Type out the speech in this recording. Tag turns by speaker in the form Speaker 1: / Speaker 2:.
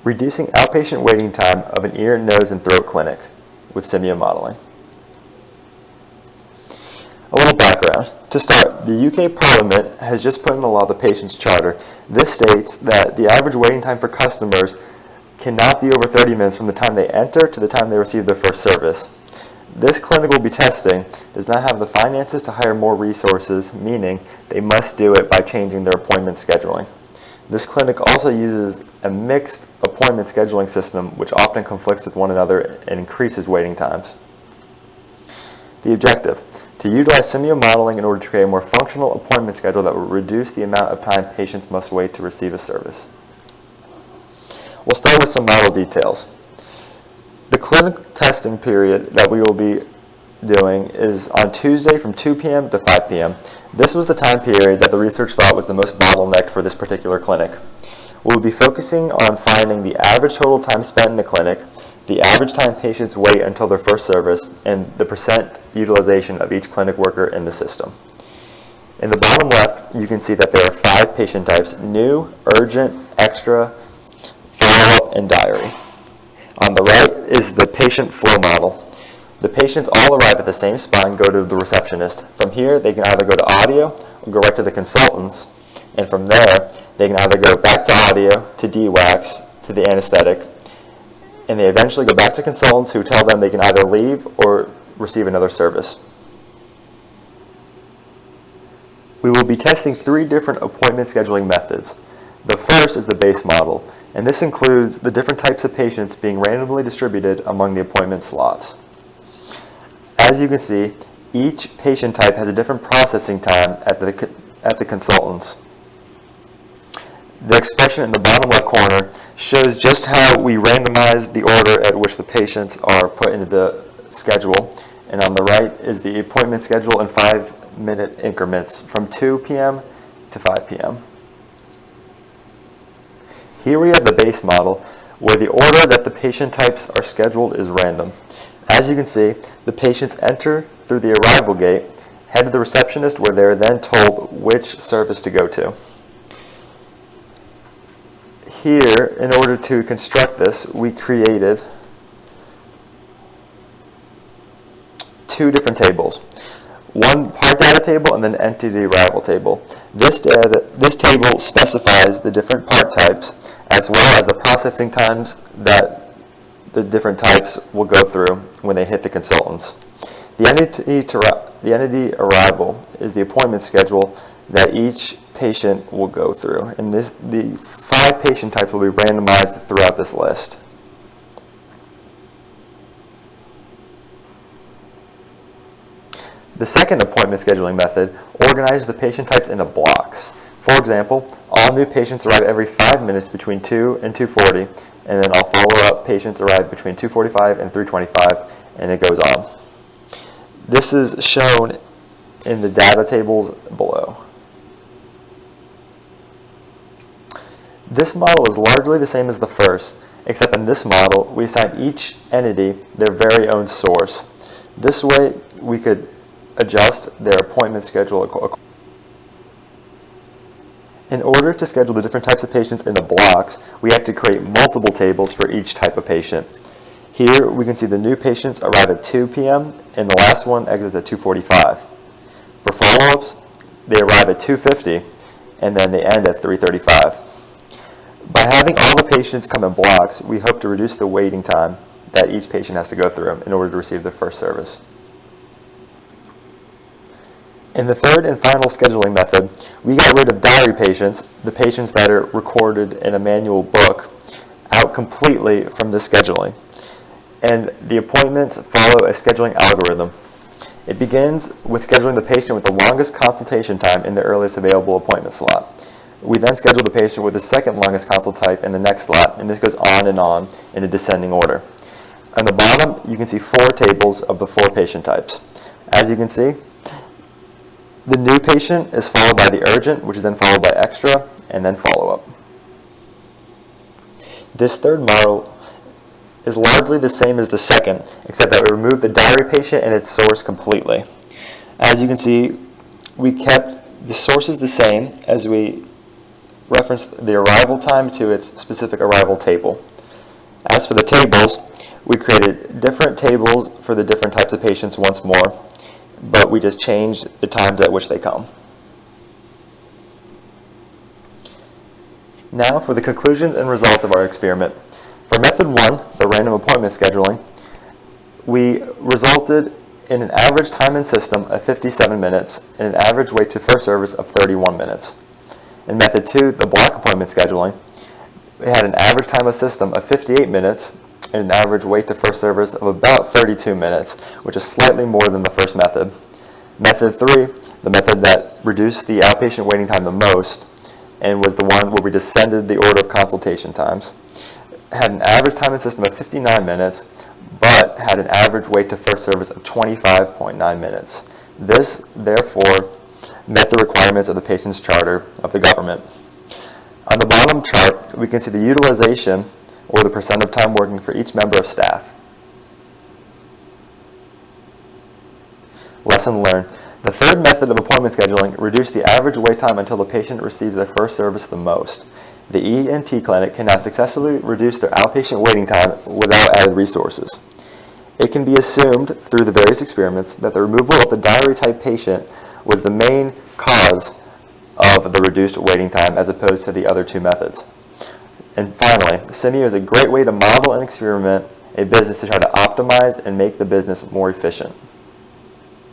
Speaker 1: Reducing outpatient waiting time of an ear, nose, and throat clinic with Simio modeling. A little background. To start, the UK Parliament has just put in a law, the Patients' Charter. This states that the average waiting time for customers cannot be over 30 minutes from the time they enter to the time they receive their first service. This clinic will be testing does not have the finances to hire more resources, meaning they must do it by changing their appointment scheduling. This clinic also uses a mixed appointment scheduling system, which often conflicts with one another and increases waiting times. The objective: to utilize Simio modeling in order to create a more functional appointment schedule that will reduce the amount of time patients must wait to receive a service. We'll start with some model details. The clinic testing period that we will be doing is on Tuesday from 2 p.m. to 5 p.m. This was the time period that the research thought was the most bottlenecked for this particular clinic. We'll be focusing on finding the average total time spent in the clinic, the average time patients wait until their first service, and the percent utilization of each clinic worker in the system. In the bottom left, you can see that there are 5 patient types: new, urgent, extra, follow-up, and diary. On the right is the patient flow model. The patients all arrive at the same spot and go to the receptionist. From here, they can either go to audio or go right to the consultants, and from there, they can either go back to audio, to DWACS, to the anesthetic, and they eventually go back to consultants who tell them they can either leave or receive another service. We will be testing 3 different appointment scheduling methods. The first is the base model, and this includes the different types of patients being randomly distributed among the appointment slots. As you can see, each patient type has a different processing time at the consultants. The expression in the bottom left corner shows just how we randomize the order at which the patients are put into the schedule, and on the right is the appointment schedule in 5-minute increments from 2 p.m. to 5 p.m. Here we have the base model, where the order that the patient types are scheduled is random. As you can see, the patients enter through the arrival gate, head to the receptionist, where they are then told which service to go to. Here, in order to construct this, we created 2 different tables. One part data table and then entity arrival table. This table specifies the different part types as well as the processing times that the different types will go through when they hit the consultants. The entity arrival is the appointment schedule that each patient will go through, and the 5 patient types will be randomized throughout this list. The second appointment scheduling method organizes the patient types into blocks. For example, all new patients arrive every 5 minutes between 2 and 2:40, and then all follow-up patients arrive between 2:45 and 3:25, and it goes on. This is shown in the data tables below. This model is largely the same as the first, except in this model, we assign each entity their very own source. This way, we could adjust their appointment schedule accordingly. In order to schedule the different types of patients into blocks, we have to create multiple tables for each type of patient. Here, we can see the new patients arrive at 2 p.m., and the last one exits at 2:45. For follow-ups, they arrive at 2:50, and then they end at 3:35. By having all the patients come in blocks, we hope to reduce the waiting time that each patient has to go through in order to receive their first service. In the third and final scheduling method, we got rid of diary patients, the patients that are recorded in a manual book, out completely from the scheduling. And the appointments follow a scheduling algorithm. It begins with scheduling the patient with the longest consultation time in the earliest available appointment slot. We then schedule the patient with the second longest consult type in the next slot, and this goes on in a descending order. On the bottom, you can see 4 tables of the 4 patient types. As you can see, the new patient is followed by the urgent, which is then followed by extra, and then follow-up. This third model is largely the same as the second, except that we removed the diary patient and its source completely. As you can see, we kept the sources the same as we referenced the arrival time to its specific arrival table. As for the tables, we created different tables for the different types of patients once more, but we just changed the times at which they come. Now for the conclusions and results of our experiment. For method 1, the random appointment scheduling, we resulted in an average time in system of 57 minutes and an average wait to first service of 31 minutes. In method 2, the block appointment scheduling, we had an average time of system of 58 minutes and an average wait to first service of about 32 minutes, which is slightly more than the first method. Method 3, the method that reduced the outpatient waiting time the most and was the one where we descended the order of consultation times, had an average time in system of 59 minutes, but had an average wait to first service of 25.9 minutes. This, therefore, met the requirements of the patient's charter of the government. On the bottom chart, we can see the utilization, or the percent of time working for each member of staff. Lesson learned. The third method of appointment scheduling reduced the average wait time until the patient receives their first service the most. The ENT Clinic can now successfully reduce their outpatient waiting time without added resources. It can be assumed through the various experiments that the removal of the diary type patient was the main cause of the reduced waiting time as opposed to the other two methods. And finally, Simio is a great way to model and experiment a business to try to optimize and make the business more efficient.